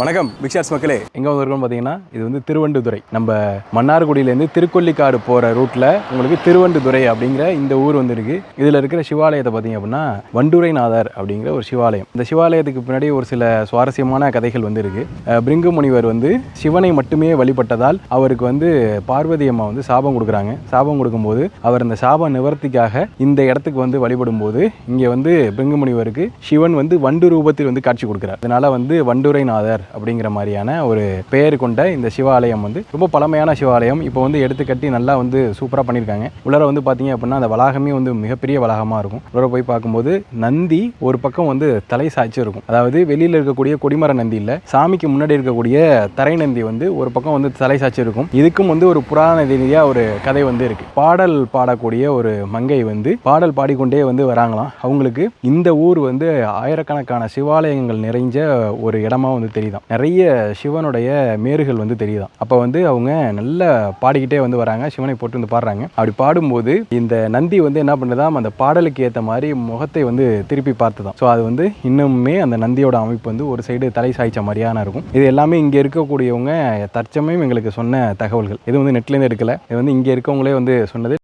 வணக்கம் பிக்ஷார்ஸ் மக்களே, எங்கே வந்திருக்கோம்னு பார்த்தீங்கன்னா இது வந்து திருவண்டுதுறை. நம்ம மன்னார்குடியிலேருந்து திருக்கொல்லிக்காடு போகிற ரூட்டில் உங்களுக்கு திருவண்டுதுறை அப்படிங்கிற இந்த ஊர் வந்து இருக்குது. இதில் இருக்கிற சிவாலயத்தை பார்த்தீங்க அப்படின்னா வண்டுரைநாதர் அப்படிங்கிற ஒரு சிவாலயம். இந்த சிவாலயத்துக்கு பின்னாடி ஒரு சில சுவாரஸ்யமான கதைகள் வந்து இருக்குது. பிரிங்கு முனிவர் வந்து சிவனை மட்டுமே வழிபட்டதால் அவருக்கு வந்து பார்வதி அம்மா வந்து சாபம் கொடுக்குறாங்க. சாபம் கொடுக்கும்போது அவர் அந்த சாப நிவர்த்திக்காக இந்த இடத்துக்கு வந்து வழிபடும் போது இங்கே வந்து பிரிங்கு முனிவருக்கு சிவன் வந்து வண்டு ரூபத்தில் வந்து காட்சி கொடுக்குறார். அதனால வந்து வண்டுரைநாதர் அப்படிங்கிற மாதிரியான ஒரு பெயர் கொண்ட இந்த சிவாலயம் வந்து ரொம்ப பழமையான சிவாலயம். இப்போ வந்து எடுத்து கட்டி நல்லா வந்து சூப்பராக பண்ணியிருக்காங்க. உள்ளர வந்து பார்த்தீங்க அப்படின்னா அந்த வளாகமே வந்து மிகப்பெரிய வளாகமாக இருக்கும். உள்ளர போய் பார்க்கும்போது நந்தி ஒரு பக்கம் வந்து தலை சாய்ச்சி இருக்கும். அதாவது வெளியில் இருக்கக்கூடிய கொடிமர நந்தி இல்லை, சாமிக்கு முன்னாடி இருக்கக்கூடிய தரை நந்தி வந்து ஒரு பக்கம் வந்து தலை சாய்ச்சி இருக்கும். இதுக்கும் வந்து ஒரு புராண ரீதியாக ஒரு கதை வந்து இருக்கு. பாடல் பாடக்கூடிய ஒரு மங்கை வந்து பாடல் பாடிக்கொண்டே வந்து வராங்களாம். அவங்களுக்கு இந்த ஊர் வந்து ஆயிரக்கணக்கான சிவாலயங்கள் நிறைஞ்ச ஒரு இடமா வந்து தெரியுதாம். நிறைய சிவனுடைய மேறுகள் வந்து தெரியுதாம். அப்போ வந்து அவங்க நல்லா பாடிக்கிட்டே வந்து வராங்க, சிவனை போட்டு வந்து பாடுறாங்க. அப்படி பாடும்போது இந்த நந்தி வந்து என்ன பண்ணுதாம், அந்த பாடலுக்கு ஏற்ற மாதிரி முகத்தை வந்து திருப்பி பார்த்துதான். ஸோ அது வந்து இன்னுமே அந்த நந்தியோட அமைப்பு வந்து ஒரு சைடு தலை சாய்ச்ச மாதிரியான இருக்கும். இது எல்லாமே இங்கே இருக்கக்கூடியவங்க தற்சமயம் எங்களுக்கு சொன்ன தகவல்கள். இது வந்து நெட்லேருந்து எடுக்கல, இது வந்து இங்கே இருக்கவங்களே வந்து சொன்னது.